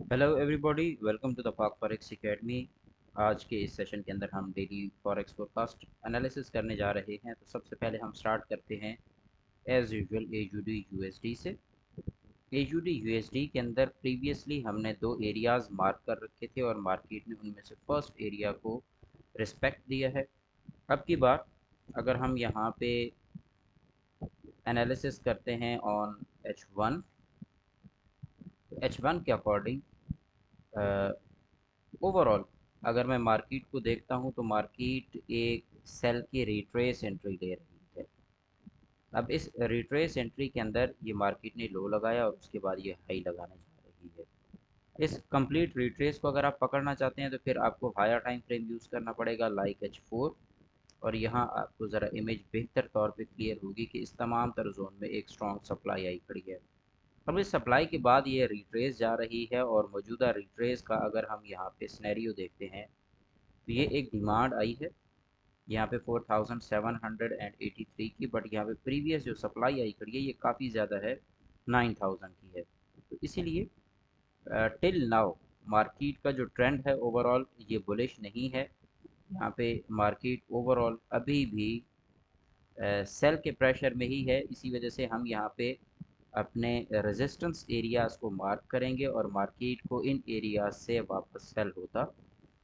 Hello everybody, welcome to the Pak Forex Academy. आज के इस सेशन के अंदर हम डेली फॉरेक्स फोरकास्ट एनालिसिस करने जा रहे हैं। तो सबसे पहले हम स्टार्ट करते हैं एज यूजुअल एयूडी यूएसडी से। एयूडी यूएसडी के अंदर प्रीवियसली हमने दो एरियाज़ मार्क कर रखे थे और मार्केट ने उनमें से फर्स्ट एरिया को रिस्पेक्ट दिया है। अब की बार अगर हम यहाँ पे एनालिसिस करते हैं ऑन H1, तो H1 के अकॉर्डिंग ओवरऑल अगर मैं मार्केट को देखता हूं तो मार्केट एक सेल की रिट्रेस एंट्री ले रही है। अब इस रिट्रेस एंट्री के अंदर ये मार्केट ने लो लगाया और उसके बाद ये हाई लगाने जा रही है। इस कंप्लीट रिट्रेस को अगर आप पकड़ना चाहते हैं तो फिर आपको हायर टाइम फ्रेम यूज़ करना पड़ेगा लाइक H4। और यहाँ आपको ज़रा इमेज बेहतर तौर पे क्लियर होगी कि इस तमाम तर जोन में एक स्ट्रॉन्ग सप्लाई आई खड़ी है। अब इस सप्लाई के बाद ये रिट्रेस जा रही है और मौजूदा रिट्रेस का अगर हम यहाँ पे सिनेरियो देखते हैं तो ये एक डिमांड आई है यहाँ पे 4783 की, बट यहाँ पे प्रीवियस जो सप्लाई आई खड़ी है ये काफ़ी ज़्यादा है, 9000 की है। तो इसीलिए टिल नाउ मार्केट का जो ट्रेंड है ओवरऑल ये बुलिश नहीं है। यहाँ पे मार्केट ओवरऑल अभी भी सेल के प्रेशर में ही है। इसी वजह से हम यहाँ पे अपने रेजिस्टेंस एरियाज़ को मार्क करेंगे और मार्केट को इन एरियाज से वापस सेल होता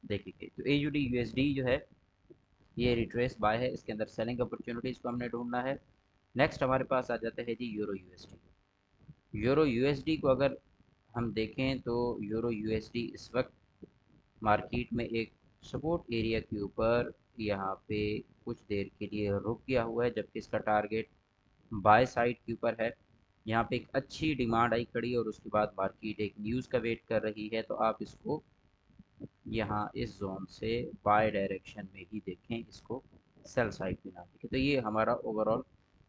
देखेंगे। तो AUD USD जो है ये रिट्रेस बाय है, इसके अंदर सेलिंग अपॉर्चुनिटीज़ को हमने ढूंढना है। नेक्स्ट हमारे पास आ जाता है जी यूरो यूएसडी। यूरो यूएसडी को अगर हम देखें तो यूरो यूएसडी इस वक्त मार्केट में एक सपोर्ट एरिया के ऊपर यहाँ पे कुछ देर के लिए रुक गया हुआ है, जबकि इसका टारगेट बाय साइड के ऊपर है। यहाँ पे एक अच्छी डिमांड आई खड़ी और उसके बाद मार्केट एक न्यूज़ का वेट कर रही है, तो आप इसको यहाँ इस जोन से बाय डायरेक्शन में ही देखें, इसको सेल साइड में ना देखें। तो ये हमारा ओवरऑल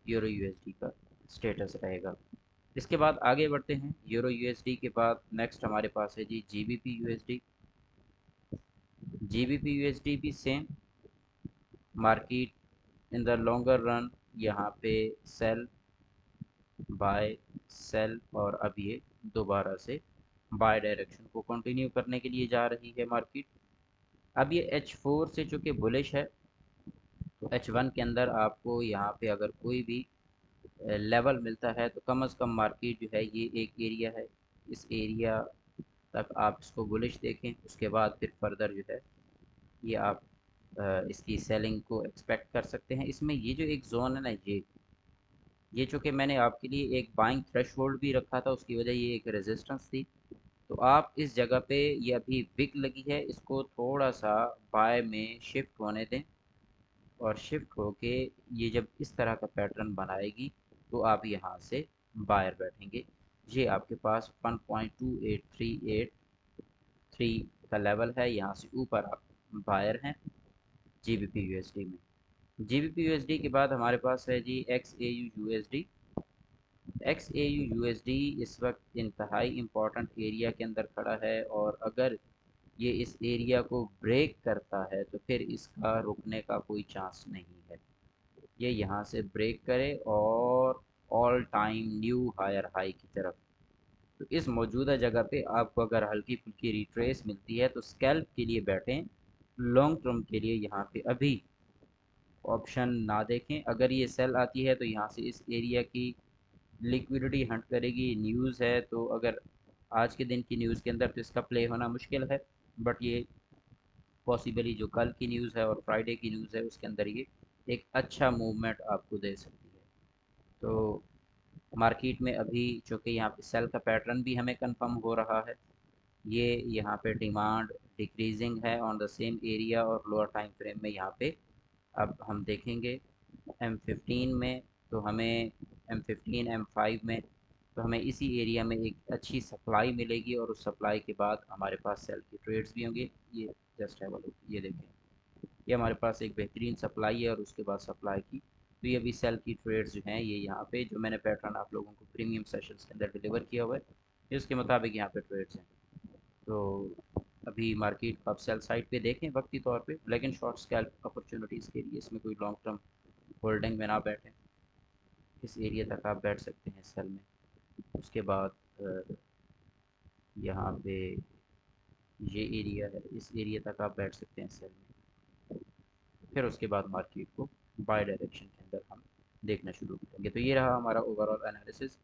यूरो यूएसडी का स्टेटस रहेगा। इसके बाद आगे बढ़ते हैं। यूरो यूएसडी के बाद नेक्स्ट हमारे पास है जी जीबीपी यूएसडी। जीबीपी यूएसडी भी same market in the longer run यहाँ पे सेल बाय सेल और अब ये दोबारा से बाय डायरेक्शन को कंटिन्यू करने के लिए जा रही है मार्केट। अब ये H4 से चूँकि बुलिश है तो H1 के अंदर आपको यहाँ पे अगर कोई भी लेवल मिलता है तो कम से कम मार्केट जो है ये एक एरिया है, इस एरिया तक आप इसको बुलिश देखें। उसके बाद फिर फर्दर जो है ये आप इसकी सेलिंग को एक्सपेक्ट कर सकते हैं। इसमें ये जो एक जोन है ना, ये चूँकि मैंने आपके लिए एक बाइंग थ्रेशोल्ड भी रखा था, उसकी वजह ये एक रेजिस्टेंस थी। तो आप इस जगह पे ये अभी विक लगी है, इसको थोड़ा सा बाय में शिफ्ट होने दें और शिफ्ट होके ये जब इस तरह का पैटर्न बनाएगी तो आप यहाँ से बायर बैठेंगे। ये आपके पास 1.28383 का लेवल है, यहाँ से ऊपर आप बायर हैं जीबीपी यूएसडी में। जीबीपी यूएसडी के बाद हमारे पास है जी X A U USD. X A U USD इस वक्त इंतहाई इम्पोर्टेंट एरिया के अंदर खड़ा है और अगर ये इस एरिया को ब्रेक करता है तो फिर इसका रुकने का कोई चांस नहीं है। ये यहाँ से ब्रेक करे और all time new hire high की तरफ। तो इस मौजूदा जगह पे आपको अगर हल्की फुल्की रिट्रेस मिलती है तो स्कैल्प के लिए बैठें, लॉन्ग टर्म के लिए यहाँ पे अभी ऑप्शन ना देखें। अगर ये सेल आती है तो यहाँ से इस एरिया की लिक्विडिटी हंट करेगी। न्यूज़ है तो अगर आज के दिन की न्यूज़ के अंदर तो इसका प्ले होना मुश्किल है, बट ये पॉसिबली जो कल की न्यूज़ है और फ्राइडे की न्यूज़ है उसके अंदर ये एक अच्छा मूवमेंट आपको दे सकती है। तो मार्केट में अभी चूँकि यहाँ पे सेल का पैटर्न भी हमें कंफर्म हो रहा है, ये यहाँ पे डिमांड डिक्रीजिंग है ऑन द सेम एरिया और लोअर टाइम फ्रेम में यहाँ पे अब हम देखेंगे M15 में। तो हमें M15 M5 में तो हमें इसी एरिया में एक अच्छी सप्लाई मिलेगी और उस सप्लाई के बाद हमारे पास सेल की ट्रेड्स भी होंगे। ये जस्ट है ये देखें, ये हमारे पास एक बेहतरीन सप्लाई है और उसके बाद सप्लाई की। तो ये अभी सेल की ट्रेड्स जो हैं ये यहाँ पे जो मैंने पैटर्न आप लोगों को प्रीमियम सेशंस के अंदर डिलीवर किया हुआ है ये उसके मुताबिक यहाँ पे ट्रेड्स हैं। तो अभी मार्केट को आप सेल साइड पे देखें वक्ती तौर पे, लेकिन शॉर्ट स्कैल्प अपॉर्चुनिटीज़ के लिए इसमें कोई लॉन्ग टर्म होल्डिंग में ना बैठें। इस एरिया तक आप बैठ सकते हैं सेल में। उसके बाद यहाँ पे ये एरिया है, इस एरिया तक आप बैठ सकते हैं सेल में। फिर उसके बाद मार्केट को बाय डायरेक्शन के अंदर हम देखना शुरू करेंगे। तो ये रहा हमारा ओवरऑल एनालिसिस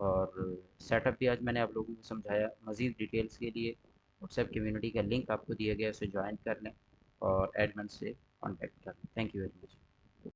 और सेटअप भी आज मैंने आप लोगों को समझाया। मज़ीद डिटेल्स के लिए व्हाट्सएप कम्युनिटी का लिंक आपको दिया गया है, उसे ज्वाइन कर लें और एडमिन से कांटेक्ट कर लें। Thank you very much.